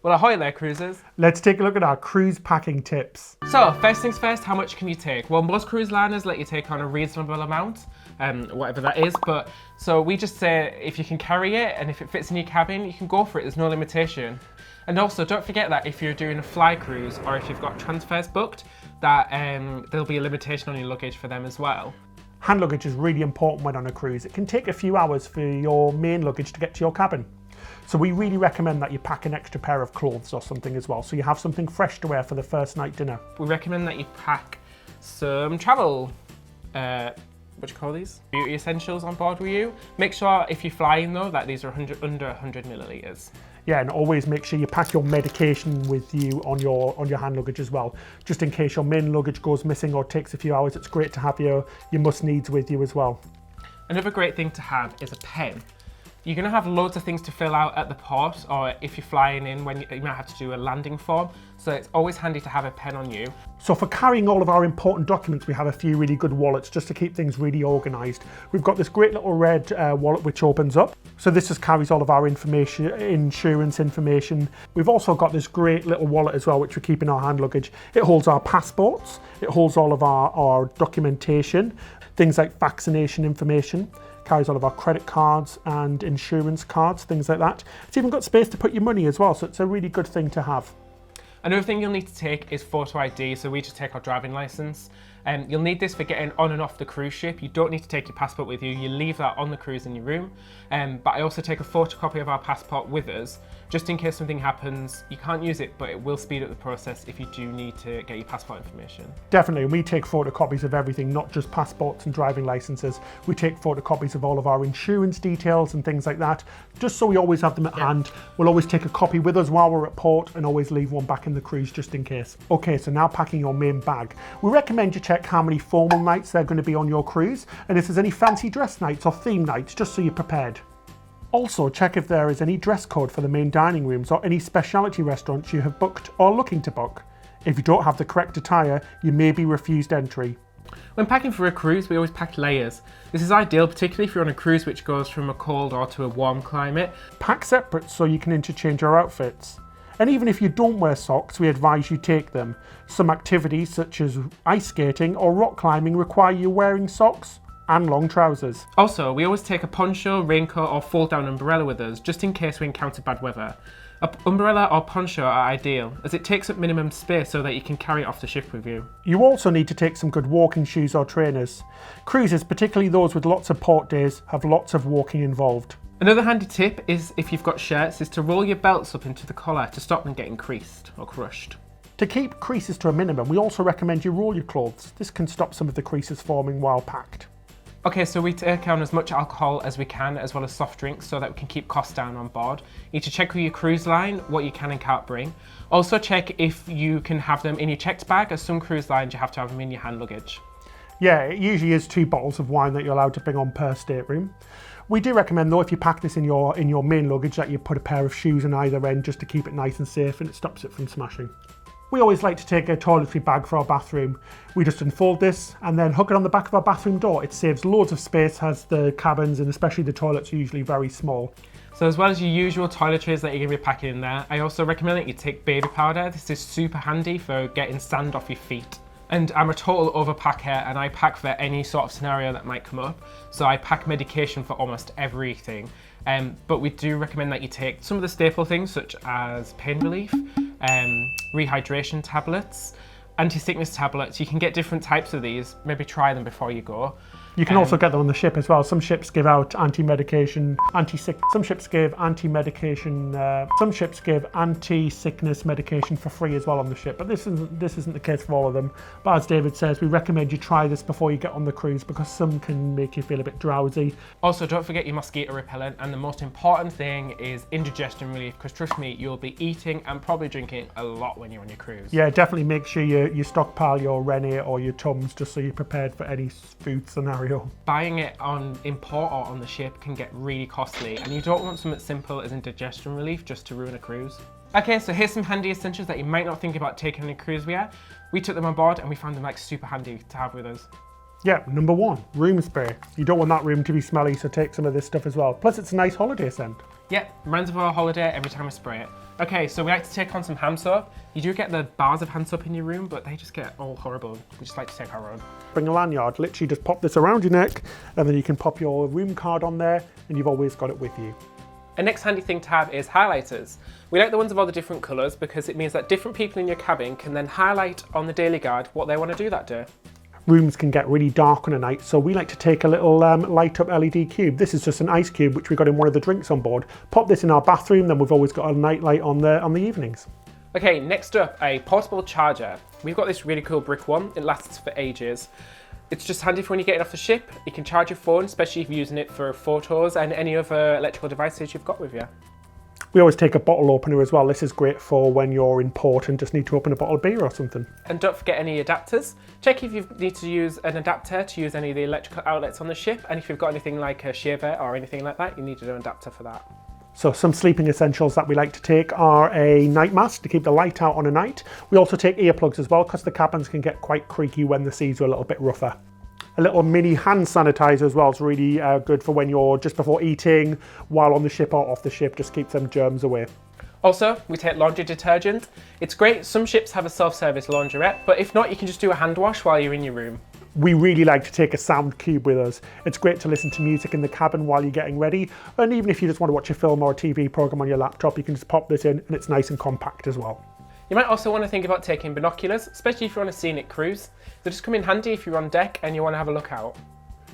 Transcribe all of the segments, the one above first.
Well, ahoy there, cruisers. Let's take a look at our cruise packing tips. So, first things first, how much can you take? Well, most cruise liners let you take on a reasonable amount, whatever that is, but so we just say if you can carry it and if it fits in your cabin, you can go for it, there's no limitation. And also, don't forget that if you're doing a fly cruise or if you've got transfers booked, that there'll be a limitation on your luggage for them as well. Hand luggage is really important when on a cruise. It can take a few hours for your main luggage to get to your cabin. So we really recommend that you pack an extra pair of clothes or something as well, so you have something fresh to wear for the first night dinner. We recommend that you pack some travel, what do you call these? Beauty essentials on board with you. Make sure if you're flying though that these are under 100 millilitres. Yeah, and always make sure you pack your medication with you on your hand luggage as well. Just in case your main luggage goes missing or takes a few hours, it's great to have your must-needs with you as well. Another great thing to have is a pen. You're going to have loads of things to fill out at the port, or if you're flying in, when you might have to do a landing form, so it's always handy to have a pen on you. So for carrying all of our important documents, we have a few really good wallets just to keep things really organised. We've got this great little red wallet which opens up. So this just carries all of our information, insurance information. We've also got this great little wallet as well, which we keep in our hand luggage. It holds our passports, it holds all of our documentation, things like vaccination information, carries all of our credit cards and insurance cards, things like that. It's even got space to put your money as well, so it's a really good thing to have. Another thing you'll need to take is photo ID, so we just take our driving licence. You'll need this for getting on and off the cruise ship. You don't need to take your passport with you, you leave that on the cruise in your room. But I also take a photocopy of our passport with us, just in case something happens. You can't use it, but it will speed up the process if you do need to get your passport information. Definitely, we take photocopies of everything, not just passports and driving licences. We take photocopies of all of our insurance details and things like that, just so we always have them at hand. We'll always take a copy with us while we're at port and always leave one back in the cruise just in case. Okay, so now packing your main bag. We recommend you check how many formal nights there are going to be on your cruise, and if there's any fancy dress nights or theme nights, just so you're prepared. Also check if there is any dress code for the main dining rooms or any specialty restaurants you have booked or looking to book. If you don't have the correct attire, you may be refused entry. When packing for a cruise, we always pack layers. This is ideal, particularly if you're on a cruise which goes from a cold or to a warm climate. Pack separate so you can interchange your outfits. And even if you don't wear socks, we advise you take them. Some activities such as ice skating or rock climbing require you wearing socks and long trousers. Also, we always take a poncho, raincoat or fold down umbrella with us, just in case we encounter bad weather. An umbrella or poncho are ideal, as it takes up minimum space so that you can carry it off the ship with you. You also need to take some good walking shoes or trainers. Cruises, particularly those with lots of port days, have lots of walking involved. Another handy tip is, if you've got shirts, is to roll your belts up into the collar to stop them getting creased or crushed. To keep creases to a minimum, we also recommend you roll your clothes. This can stop some of the creases forming while packed. Okay, so we take on as much alcohol as we can, as well as soft drinks, so that we can keep costs down on board. You need to check with your cruise line what you can and can't bring. Also check if you can have them in your checked bag, as some cruise lines you have to have them in your hand luggage. Yeah, it usually is 2 bottles of wine that you're allowed to bring on per stateroom. We do recommend though, if you pack this in your main luggage, that you put a pair of shoes on either end just to keep it nice and safe, and it stops it from smashing. We always like to take a toiletry bag for our bathroom. We just unfold this and then hook it on the back of our bathroom door. It saves loads of space as the cabins and especially the toilets are usually very small. So as well as your usual toiletries that you're going to be packing in there, I also recommend that you take baby powder. This is super handy for getting sand off your feet. And I'm a total overpacker, and I pack for any sort of scenario that might come up. So I pack medication for almost everything. But we do recommend that you take some of the staple things such as pain relief, rehydration tablets, anti-sickness tablets. You can get different types of these, maybe try them before you go. You can also get them on the ship as well. Some ships give out anti-medication, some ships give anti-sickness medication for free as well on the ship. But this isn't the case for all of them. But as David says, we recommend you try this before you get on the cruise, because some can make you feel a bit drowsy. Also, don't forget your mosquito repellent, and the most important thing is indigestion relief, because trust me, you'll be eating and probably drinking a lot when you're on your cruise. Yeah, definitely make sure you stockpile your Rene or your Tums, just so you're prepared for any food scenario. Buying it in port or on the ship can get really costly, and you don't want something simple as indigestion relief just to ruin a cruise. Okay, so here's some handy essentials that you might not think about taking on a cruise with you. We took them on board and we found them like super handy to have with us. Yeah, number 1, room spray. You don't want that room to be smelly, so take some of this stuff as well. Plus it's a nice holiday scent. Yep, reminds me of a holiday every time I spray it. Okay, so we like to take on some hand soap. You do get the bars of hand soap in your room, but they just get all horrible. We just like to take our own. Bring a lanyard, literally just pop this around your neck, and then you can pop your room card on there, and you've always got it with you. A next handy thing to have is highlighters. We like the ones of all the different colours because it means that different people in your cabin can then highlight on the daily guide what they want to do that day. Rooms can get really dark on a night, so we like to take a little light up LED cube. This is just an ice cube which we got in one of the drinks on board. Pop this in our bathroom, then we've always got a night light on the evenings. Okay, next up, a portable charger. We've got this really cool brick one. It lasts for ages. It's just handy for when you're getting off the ship. You can charge your phone, especially if you're using it for photos and any other electrical devices you've got with you. We always take a bottle opener as well. This is great for when you're in port and just need to open a bottle of beer or something. And don't forget any adapters. Check if you need to use an adapter to use any of the electrical outlets on the ship, and if you've got anything like a shaver or anything like that, you need an adapter for that. So some sleeping essentials that we like to take are a night mask to keep the light out on a night. We also take earplugs as well because the cabins can get quite creaky when the seas are a little bit rougher. A little mini hand sanitizer as well is really good for when you're just before eating, while on the ship or off the ship, just keeps them germs away. Also, we take laundry detergent. It's great, some ships have a self-service laundrette, but if not, you can just do a hand wash while you're in your room. We really like to take a sound cube with us. It's great to listen to music in the cabin while you're getting ready, and even if you just want to watch a film or a TV program on your laptop, you can just pop this in and it's nice and compact as well. You might also want to think about taking binoculars, especially if you're on a scenic cruise. They just come in handy if you're on deck and you want to have a look out.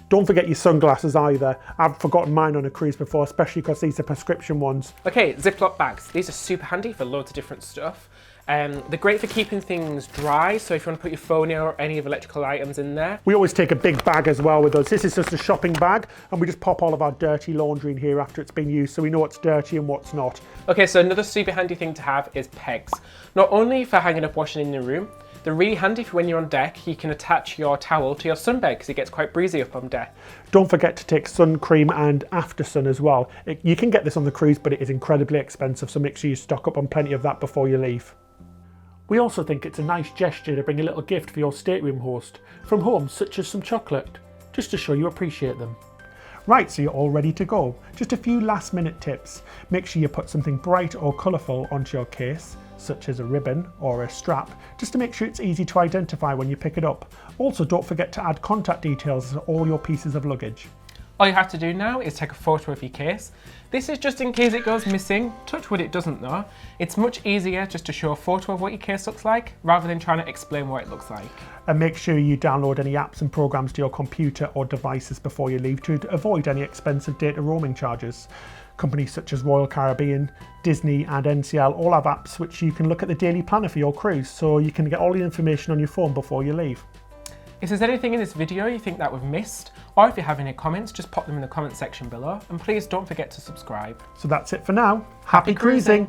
Don't forget your sunglasses either. I've forgotten mine on a cruise before, especially because these are prescription ones. Okay, Ziploc bags. These are super handy for loads of different stuff. They're great for keeping things dry, so if you want to put your phone or any of electrical items in there. We always take a big bag as well with us. This is just a shopping bag, and we just pop all of our dirty laundry in here after it's been used, so we know what's dirty and what's not. Okay, so another super handy thing to have is pegs. Not only for hanging up washing in your room, they're really handy for when you're on deck. You can attach your towel to your sunbed because it gets quite breezy up on deck. Don't forget to take sun cream and after sun as well. You can get this on the cruise, but it is incredibly expensive, so make sure you stock up on plenty of that before you leave. We also think it's a nice gesture to bring a little gift for your stateroom host from home, such as some chocolate, just to show you appreciate them. Right, so you're all ready to go. Just a few last minute tips. Make sure you put something bright or colourful onto your case, such as a ribbon or a strap, just to make sure it's easy to identify when you pick it up. Also, don't forget to add contact details to all your pieces of luggage. All you have to do now is take a photo of your case. This is just in case it goes missing. Touch wood, it doesn't though. It's much easier just to show a photo of what your case looks like rather than trying to explain what it looks like. And make sure you download any apps and programs to your computer or devices before you leave to avoid any expensive data roaming charges. Companies such as Royal Caribbean, Disney and NCL all have apps which you can look at the daily planner for your cruise, so you can get all the information on your phone before you leave. If there's anything in this video you think that we've missed, or if you have any comments, just pop them in the comment section below, and please don't forget to subscribe. So that's it for now. Happy cruising!